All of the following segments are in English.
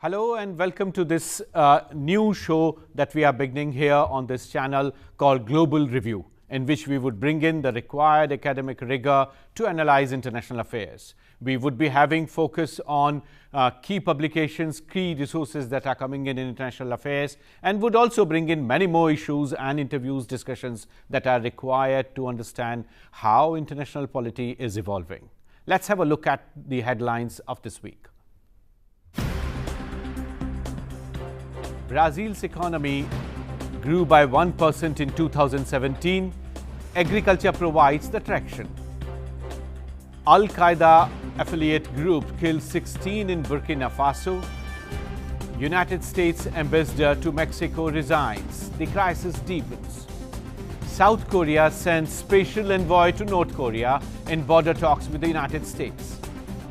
Hello and welcome to this new show that we are beginning here on this channel called Global Review, in which we would bring in the required academic rigor to analyze international affairs. We would be having focus on key publications, key resources that are coming in international affairs, and would also bring in many more issues and interviews, discussions that are required to understand how international polity is evolving. Let's have a look at the headlines of this week. Brazil's economy grew by 1% in 2017. Agriculture provides the traction. Al-Qaeda affiliate group kills 16 in Burkina Faso. United States ambassador to Mexico resigns. The crisis deepens. South Korea sends special envoy to North Korea in border talks with the United States.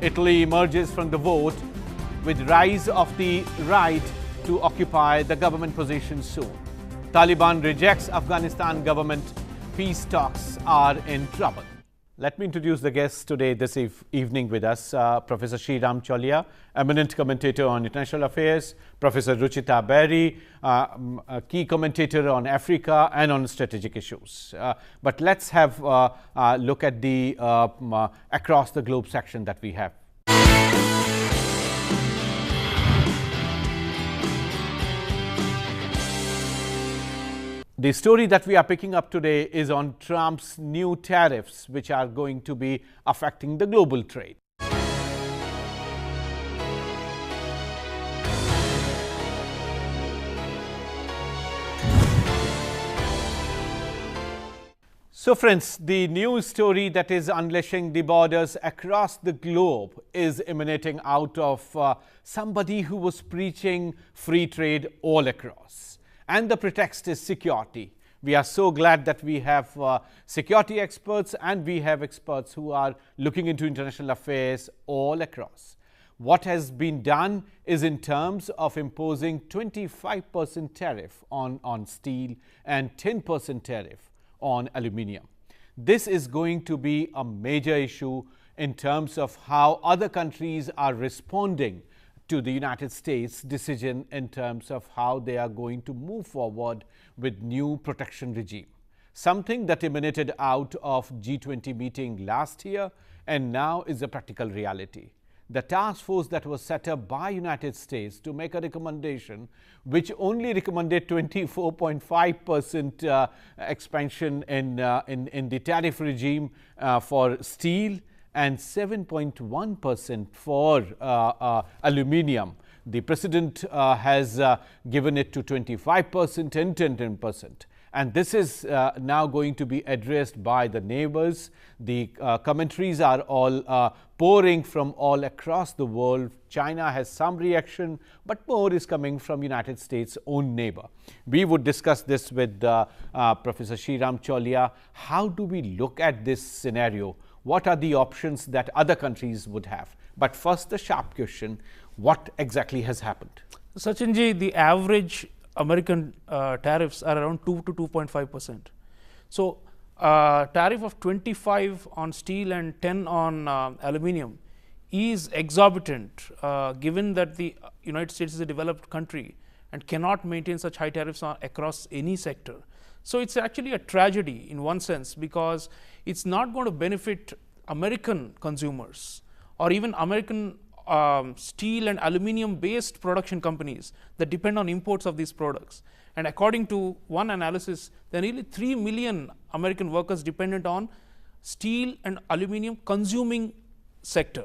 Italy emerges from the vote with rise of the right to occupy the government position soon. Taliban rejects Afghanistan government. Peace talks are in trouble. Let me introduce the guests today this evening with us. Professor Sreeram Chaulia, eminent commentator on international affairs. Professor Ruchita Berry, a key commentator on Africa and on strategic issues. But let's have a look at the across the globe section that we have. The story that we are picking up today is on Trump's new tariffs, which are going to be affecting the global trade. So friends, the news story that is unleashing the borders across the globe is emanating out of somebody who was preaching free trade all across. And the pretext is security. We are so glad that we have security experts and we have experts who are looking into international affairs all across. What has been done is in terms of imposing 25% tariff on steel and 10% tariff on aluminium. This is going to be a major issue in terms of how other countries are responding to the United States decision in terms of how they are going to move forward with new protection regime. Something that emanated out of G20 meeting last year and now is a practical reality. The task force that was set up by United States to make a recommendation which only recommended 24.5% expansion in the tariff regime for steel and 7.1% for aluminium. The president has given it to 25% and 10%. And this is now going to be addressed by the neighbors. The commentaries are all pouring from all across the world. China has some reaction, but more is coming from United States' own neighbor. We would discuss this with Professor Sreeram Chaulia. How do we look at this scenario? What are the options that other countries would have? But first, the sharp question, what exactly has happened? Sachinji, the average American tariffs are around 2 to 2.5%. So, tariff of 25 on steel and 10 on aluminium is exorbitant, given that the United States is a developed country and cannot maintain such high tariffs across any sector. So, it's actually a tragedy in one sense, because it's not going to benefit American consumers or even American steel and aluminium based production companies that depend on imports of these products. And according to one analysis, there are nearly 3 million American workers dependent on steel and aluminium consuming sector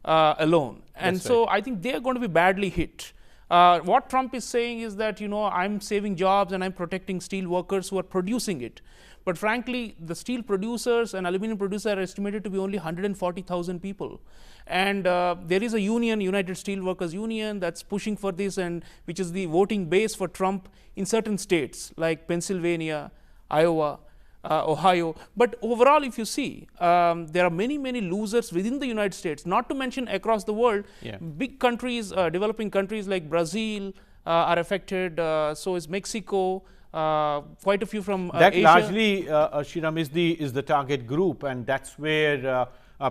alone. And That's so right. I think they are going to be badly hit. What Trump is saying is that, I'm saving jobs and I'm protecting steel workers who are producing it. But frankly, the steel producers and aluminum producers are estimated to be only 140,000 people. And there is a union, United Steelworkers Union, that's pushing for this, and which is the voting base for Trump in certain states like Pennsylvania, Iowa, Ohio. But overall, if you see, there are many losers within the United States, not to mention across the world. Yeah. Big countries, developing countries like Brazil are affected, so is Mexico. Quite a few from that Asia. largely, Sreeram, is the target group, and that's where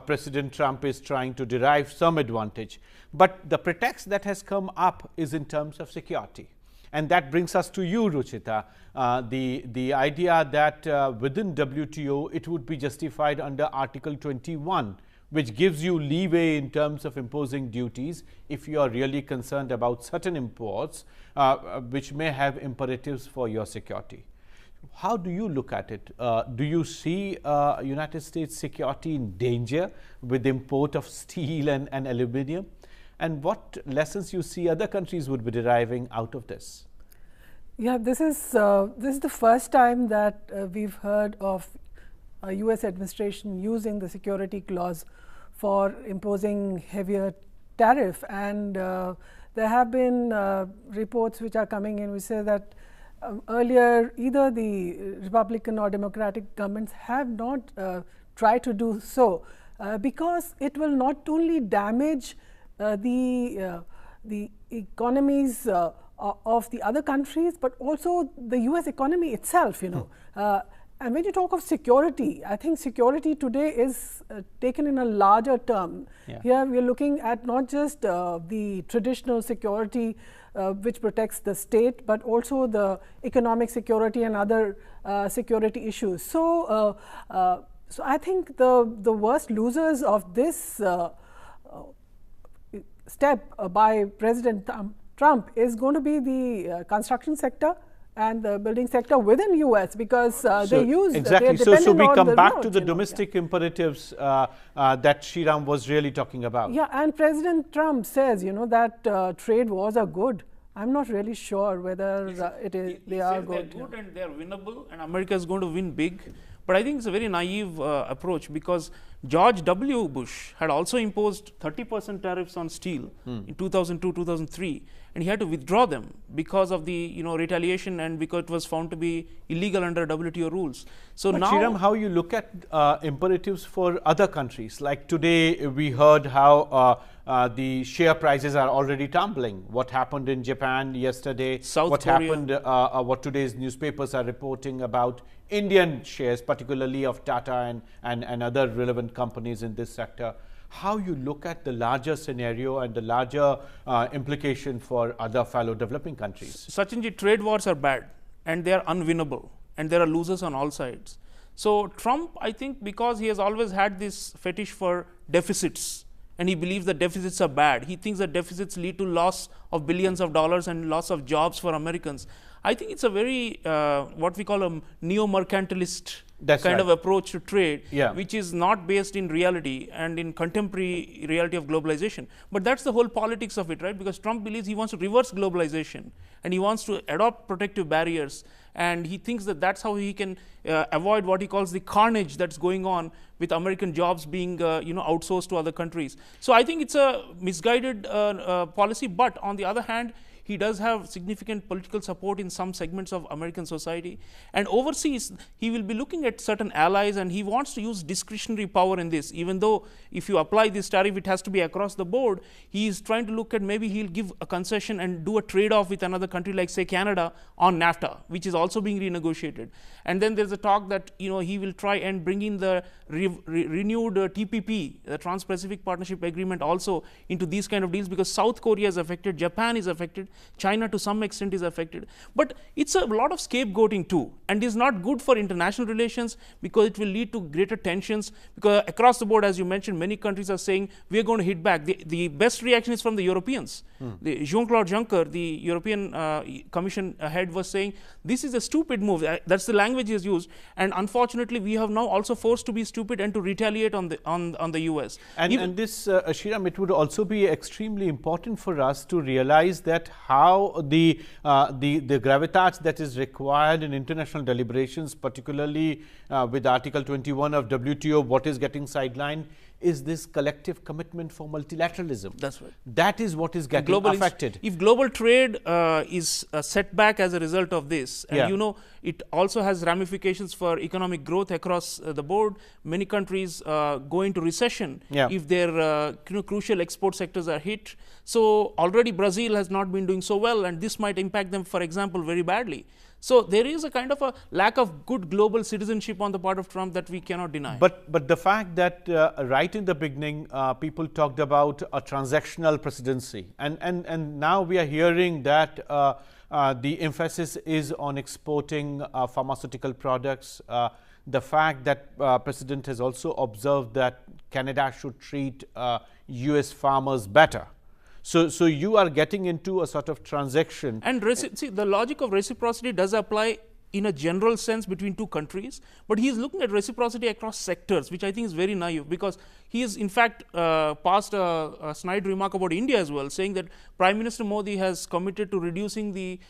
President Trump is trying to derive some advantage. But the pretext that has come up is in terms of security. And that brings us to you, Ruchita. The idea that within WTO, it would be justified under Article 21, which gives you leeway in terms of imposing duties if you are really concerned about certain imports, which may have imperatives for your security. How do you look at it? Do you see United States security in danger with the import of steel and aluminium? And what lessons you see other countries would be deriving out of this? Yeah, this is the first time that we've heard of a US administration using the security clause for imposing heavier tariff. And there have been reports which are coming in which say that earlier either the Republican or Democratic governments have not tried to do so because it will not only damage the economies of the other countries, but also the US economy itself, you know. And when you talk of security, I think security today is taken in a larger term. Yeah. Here we are looking at not just the traditional security which protects the state, but also the economic security and other security issues. So, so I think the worst losers of this step by President Trump is going to be the construction sector and the building sector within US, because they use exactly. So we come back to the domestic imperatives that Sreeram was really talking about. Yeah, and President Trump says, you know, that trade wars are good. I'm not really sure whether they are good. They're good and they're winnable, and America is going to win big. But I think it's a very naive approach, because George W. Bush had also imposed 30% tariffs on steel in 2002, 2003, and he had to withdraw them because of the retaliation and because it was found to be illegal under WTO rules. So but now, Sreeram, how you look at imperatives for other countries? Like today, we heard how the share prices are already tumbling. What happened in Japan yesterday? South Korea. Happened? What today's newspapers are reporting about Indian shares, particularly of Tata and other relevant companies in this sector. How you look at the larger scenario and the larger implication for other fellow developing countries? Sachinji, trade wars are bad and they are unwinnable, and there are losers on all sides. So Trump, I think, because he has always had this fetish for deficits, and he believes that deficits are bad. He thinks that deficits lead to loss of billions of dollars and loss of jobs for Americans. I think it's a very, what we call a neo-mercantilist kind of approach to trade, which is not based in reality and in contemporary reality of globalization. But that's the whole politics of it, right? Because Trump believes he wants to reverse globalization, and he wants to adopt protective barriers, and he thinks that that's how he can avoid what he calls the carnage that's going on with American jobs being outsourced to other countries. So I think it's a misguided policy, but on the other hand, he does have significant political support in some segments of American society. And overseas, he will be looking at certain allies, and he wants to use discretionary power in this. Even though if you apply this tariff, it has to be across the board, he is trying to look at maybe he'll give a concession and do a trade-off with another country like, say, Canada on NAFTA, which is also being renegotiated. And then there's a talk that he will try and bring in the renewed TPP, the Trans-Pacific Partnership Agreement, also into these kind of deals, because South Korea is affected, Japan is affected, China to some extent is affected. But it's a lot of scapegoating too, and is not good for international relations, because it will lead to greater tensions, because across the board, as you mentioned, many countries are saying we are going to hit back. The best reaction is from the Europeans. Jean-Claude Juncker, the European Commission head, was saying this is a stupid move. That's the language he has used, and unfortunately we have now also forced to be stupid and to retaliate on the US. And this, Sreeram, it would also be extremely important for us to realize that how the gravitas that is required in international deliberations, particularly with Article 21 of WTO, what is getting sidelined is this collective commitment for multilateralism. That's right. That is what is getting affected. If global trade is set back as a result of this, and it also has ramifications for economic growth across the board. Many countries go into recession if their crucial export sectors are hit. So already Brazil has not been doing so well, and this might impact them, for example, very badly. So there is a kind of a lack of good global citizenship on the part of Trump that we cannot deny. But the fact that right in the beginning, people talked about a transactional presidency, and now we are hearing that the emphasis is on exporting pharmaceutical products. The fact that President has also observed that Canada should treat US farmers better. So you are getting into a sort of transaction. And see, the logic of reciprocity does apply in a general sense between two countries, but he is looking at reciprocity across sectors, which I think is very naive, because he has in fact passed a snide remark about India as well, saying that Prime Minister Modi has committed to reducing the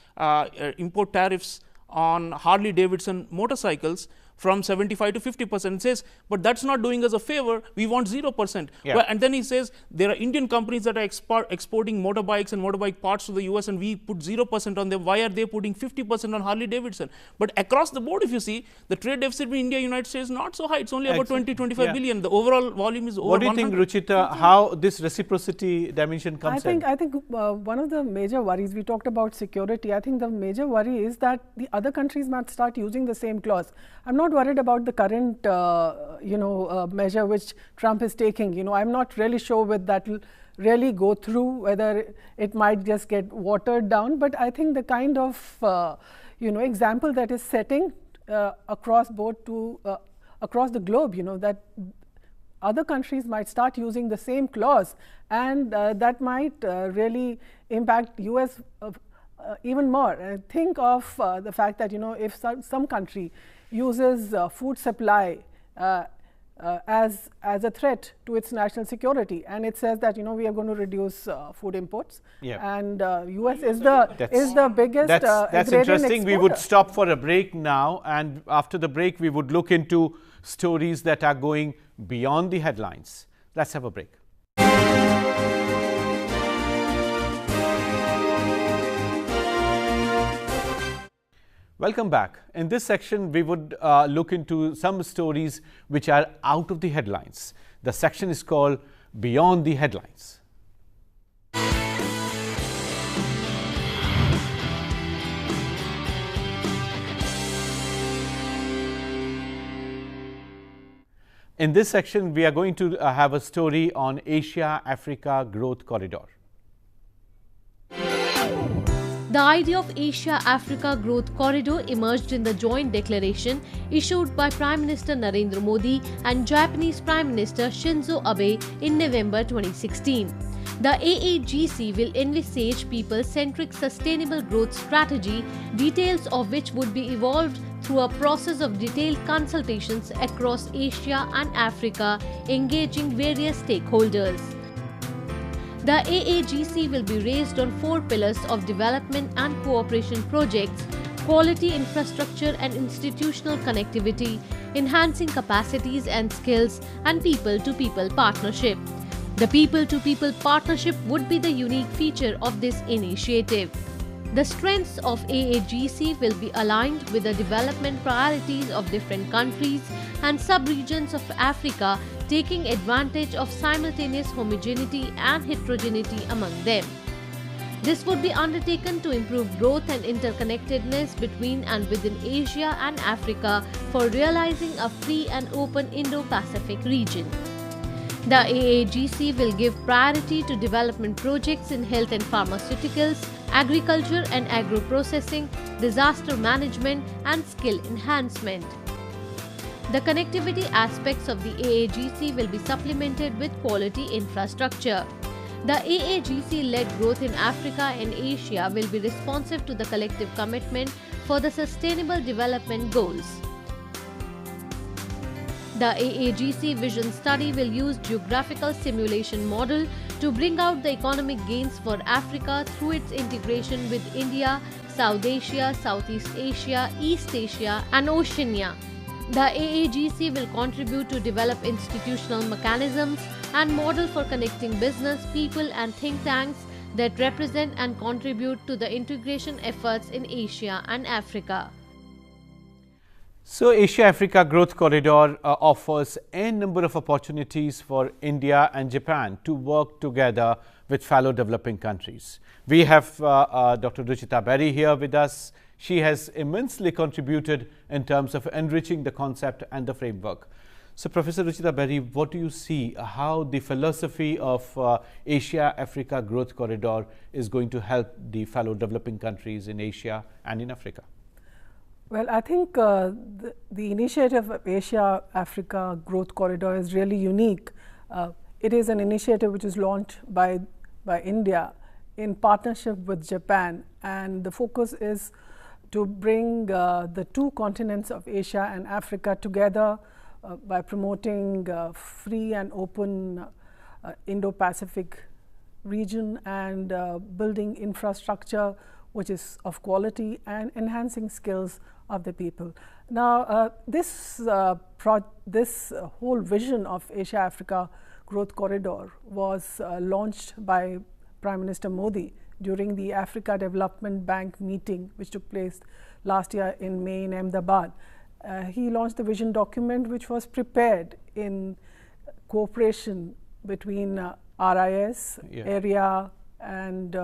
import tariffs on Harley Davidson motorcycles from 75 to 50%. Says, but that's not doing us a favor. We want 0%. Yeah. Well, and then he says there are Indian companies that are exporting motorbikes and motorbike parts to the US, and we put 0% on them. Why are they putting 50% on Harley Davidson? But across the board, if you see, the trade deficit between India and United States is not so high. It's only about 20-25 billion. The overall volume is over 100. What do you think, Ruchita, how this reciprocity dimension comes in? I think one of the major worries, we talked about security. I think the major worry is that the other countries might start using the same clause. I'm not worried about the current, measure which Trump is taking. I'm not really sure whether that will really go through, whether it might just get watered down. But I think the kind of, example that is setting across board to across the globe, that other countries might start using the same clause, and that might really impact US even more. Think of the fact that if some country uses food supply as a threat to its national security, and it says that we are going to reduce food imports, and US is the biggest that's interesting. exporter. We would stop for a break now, and after the break we would look into stories that are going beyond the headlines. Let's have a break. Welcome back. In this section, we would look into some stories which are out of the headlines. The section is called Beyond the Headlines. In this section, we are going to have a story on Asia-Africa Growth Corridor. The idea of Asia-Africa Growth Corridor emerged in the joint declaration issued by Prime Minister Narendra Modi and Japanese Prime Minister Shinzo Abe in November 2016. The AAGC will envisage people-centric sustainable growth strategy, details of which would be evolved through a process of detailed consultations across Asia and Africa, engaging various stakeholders. The AAGC will be raised on 4 pillars of development and cooperation projects: quality infrastructure and institutional connectivity, enhancing capacities and skills, and people-to-people partnership. The people-to-people partnership would be the unique feature of this initiative. The strengths of AAGC will be aligned with the development priorities of different countries and sub-regions of Africa, taking advantage of simultaneous homogeneity and heterogeneity among them. This would be undertaken to improve growth and interconnectedness between and within Asia and Africa for realizing a free and open Indo-Pacific region. The AAGC will give priority to development projects in health and pharmaceuticals, agriculture and agro-processing, disaster management, and skill enhancement. The connectivity aspects of the AAGC will be supplemented with quality infrastructure. The AAGC-led growth in Africa and Asia will be responsive to the collective commitment for the Sustainable Development Goals. The AAGC Vision Study will use geographical simulation model to bring out the economic gains for Africa through its integration with India, South Asia, Southeast Asia, East Asia, and Oceania. The AAGC will contribute to develop institutional mechanisms and model for connecting business, people, and think tanks that represent and contribute to the integration efforts in Asia and Africa. So, Asia-Africa Growth Corridor offers a number of opportunities for India and Japan to work together with fellow developing countries. We have Dr. Ruchita Berry here with us. She has immensely contributed in terms of enriching the concept and the framework. So, Professor Ruchita Berry, what do you see how the philosophy of Asia-Africa Growth Corridor is going to help the fellow developing countries in Asia and in Africa? Well, I think the initiative of Asia-Africa Growth Corridor is really unique. It is an initiative which is launched by India in partnership with Japan, and the focus is to bring the two continents of Asia and Africa together by promoting free and open Indo-Pacific region and building infrastructure which is of quality and enhancing skills of the people. Now, this whole vision of Asia-Africa Growth Corridor was launched by Prime Minister Modi during the Africa Development Bank meeting which took place last year in May in Ahmedabad. He launched the vision document which was prepared in cooperation between RIS, area and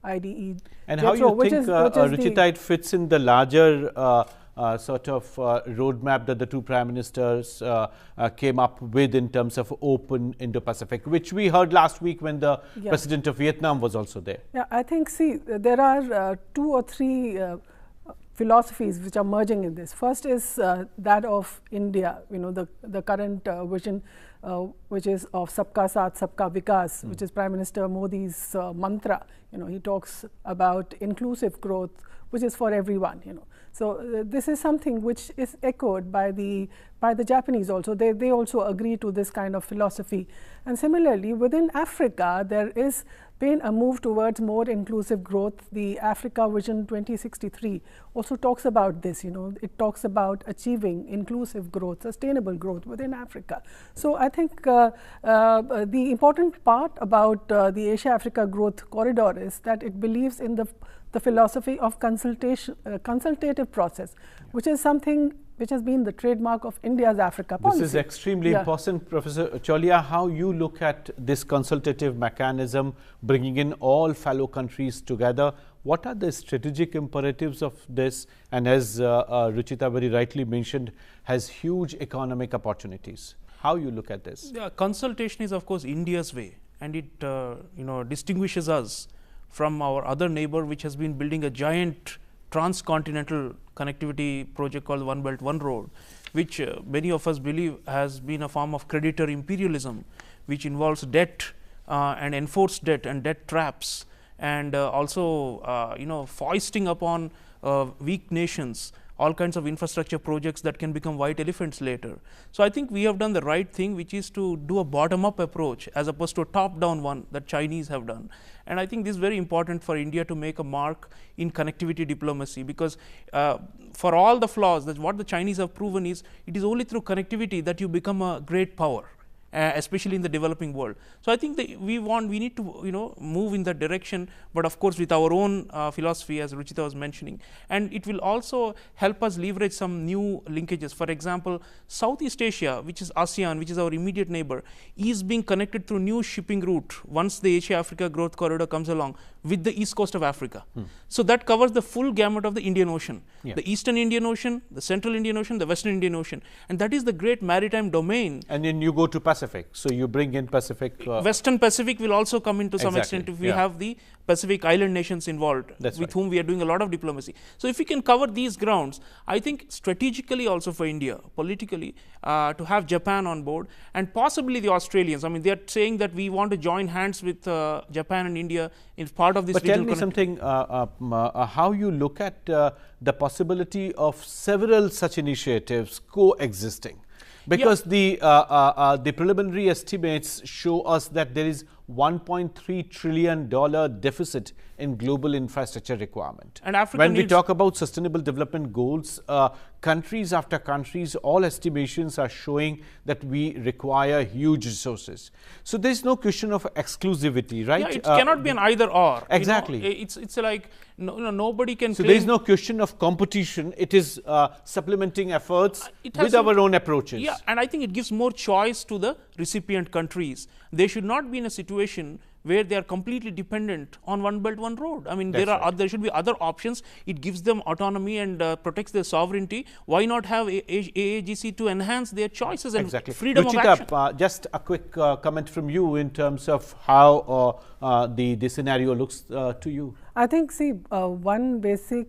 IDE. And how you think, Ruchita, it fits in the larger sort of roadmap that the two prime ministers came up with in terms of open Indo-Pacific, which we heard last week when the president of Vietnam was also there? Yeah, I think, see, there are 2 or 3 philosophies which are merging in this. First is that of India, the current vision which is of Sabka Saath, Sabka Vikas, which is Prime Minister Modi's mantra. He talks about inclusive growth, which is for everyone. So this is something which is echoed by the Japanese also. They also agree to this kind of philosophy. And similarly, within Africa, there is been a move towards more inclusive growth. The Africa Vision 2063 also talks about this. It talks about achieving inclusive growth, sustainable growth within Africa. So I think the important part about the Asia-Africa Growth Corridor is that it believes in the philosophy of consultative process, which is something which has been the trademark of India's Africa policy. This is extremely important, Professor Chaulia, how you look at this consultative mechanism, bringing in all fellow countries together. What are the strategic imperatives of this? And as Ruchita very rightly mentioned, has huge economic opportunities. How you look at this? Yeah, consultation is of course India's way, and it distinguishes us from our other neighbor, which has been building a giant transcontinental connectivity project called One Belt One Road, which many of us believe has been a form of creditor imperialism, which involves debt and enforced debt and debt traps, and also foisting upon weak nations all kinds of infrastructure projects that can become white elephants later. So I think we have done the right thing, which is to do a bottom-up approach as opposed to a top-down one that Chinese have done. And I think this is very important for India to make a mark in connectivity diplomacy, because for all the flaws, that what the Chinese have proven is, it is only through connectivity that you become a great power. Especially in the developing world. So I think that we need to move in that direction, but of course with our own philosophy, as Ruchita was mentioning, and it will also help us leverage some new linkages. For example, Southeast Asia, which is ASEAN, which is our immediate neighbor, is being connected through new shipping route once the Asia-Africa Growth Corridor comes along with the east coast of Africa. So that covers the full gamut of the Indian Ocean, the Eastern Indian Ocean, the Central Indian Ocean, the Western Indian Ocean, and that is the great maritime domain. And then you go to Pacific, so you bring in Pacific. Western Pacific will also come into some extent if we have the Pacific island nations involved, with whom we are doing a lot of diplomacy. So if we can cover these grounds, I think strategically also for India, politically, to have Japan on board, and possibly the Australians. I mean, they are saying that we want to join hands with Japan and India in part of this. But tell me something, how you look at the possibility of several such initiatives coexisting, because the preliminary estimates show us that there is $1.3 trillion deficit in global infrastructure requirement. And Africa when we talk about sustainable development goals, countries after countries, all estimations are showing that we require huge resources. So there is no question of exclusivity, right? Yeah, it cannot be an either or. Exactly. It's like nobody can. So there is no question of competition. It is supplementing efforts with our own approaches. Yeah, and I think it gives more choice to the recipient countries. They should not be in a situation where they are completely dependent on one belt, one road. I mean, there should be other options. It gives them autonomy and protects their sovereignty. Why not have AAGC to enhance their choices and freedom of action? Just a quick comment from you in terms of how the scenario looks to you. I think, see, one basic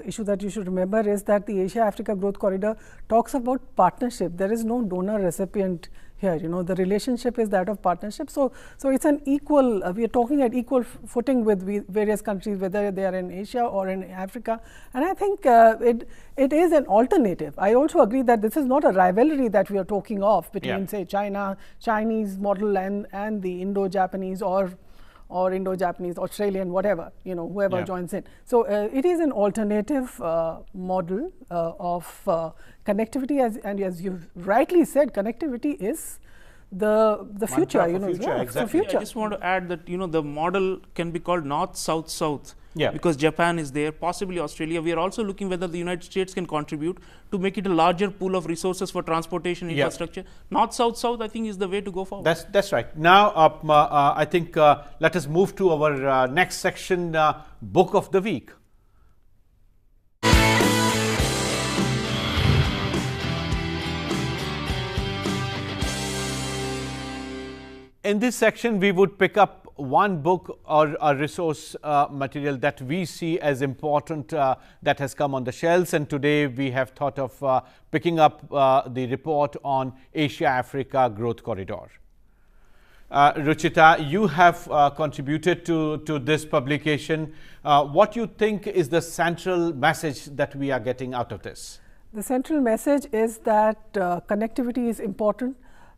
issue that you should remember is that the Asia-Africa Growth Corridor talks about partnership. There is no donor-recipient here, you know, the relationship is that of partnership. So it's an equal, we are talking at equal footing with various countries, whether they are in Asia or in Africa. And I think it is an alternative. I also agree that this is not a rivalry that we are talking of between, say, Chinese model and the Indo-Japanese or Indo-Japanese, Australian, whatever, you know, whoever joins in. So it is an alternative model of connectivity, as you rightly said, connectivity is the future, you know. Exactly. I just want to add that, you know, the model can be called North, South, South. Because Japan is there, possibly Australia. We are also looking whether the United States can contribute to make it a larger pool of resources for transportation infrastructure. North, South, South, I think, is the way to go forward. That's right. Now, I think let us move to our next section, Book of the Week. In this section, we would pick up one book or a resource material that we see as important that has come on the shelves, and today we have thought of picking up the report on Asia-Africa Growth Corridor. Ruchita, you have contributed to this publication. What do you think is the central message that we are getting out of this? The central message is that connectivity is important.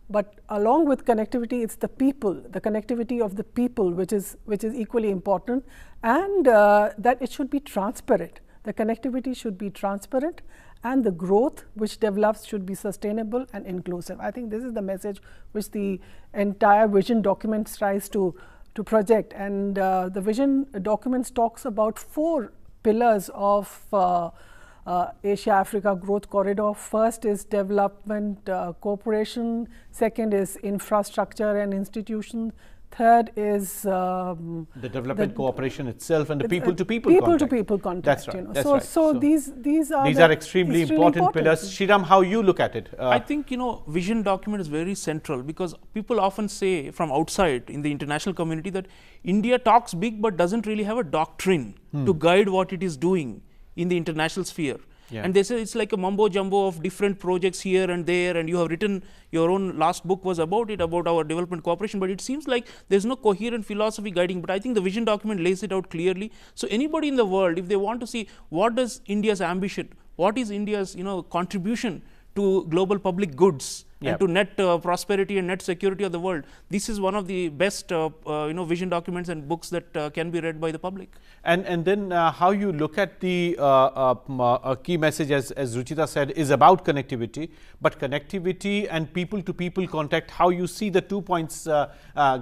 But along with connectivity, it's the people, the connectivity of the people, which is equally important, and that it should be transparent. The connectivity should be transparent, and the growth which develops should be sustainable and inclusive. I think this is the message which the entire vision document tries to project. And the vision documents talks about 4 pillars of Asia-Africa Growth Corridor. First is development cooperation, second is infrastructure and institutions, third is the development cooperation itself and the people-to-people contact. That's right. You know. That's right. So these are extremely important pillars. Sreeram, how you look at it? I think, you know, vision document is very central, because people often say from outside in the international community that India talks big but doesn't really have a doctrine to guide what it is doing in the international sphere. And they say it's like a mumbo jumbo of different projects here and there, and you have written your own last book was about our development cooperation, but it seems like there's no coherent philosophy guiding. But I think the vision document lays it out clearly. So anybody in the world, if they want to see what is India's ambition, what is India's, you know, contribution to global public goods and to net prosperity and net security of the world, this is one of the best you know, vision documents and books that can be read by the public. And then how you look at the key message, as Ruchita said, is about connectivity, but connectivity and people-to-people contact, how you see the 2 points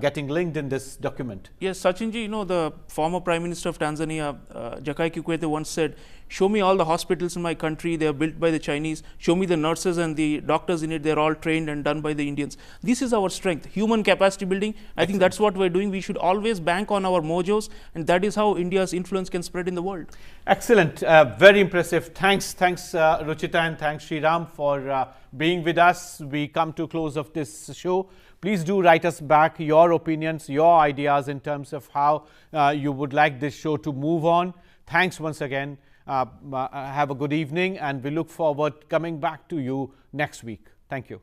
getting linked in this document. Yes, Sachinji, you know, the former Prime Minister of Tanzania, Jakaya Kikwete, once said, show me all the hospitals in my country, they are built by the Chinese, show me the nurses and the doctors in it, they are all trained and done by the Indians. This is our strength, human capacity building. I think that's what we're doing. We should always bank on our mojos, and that is how India's influence can spread in the world. Excellent, very impressive. Thanks Ruchita, and thanks Sreeram for being with us. We come to close of this show. Please do write us back your opinions, your ideas in terms of how you would like this show to move on. Thanks once again. Have a good evening, and we look forward coming back to you next week. Thank you.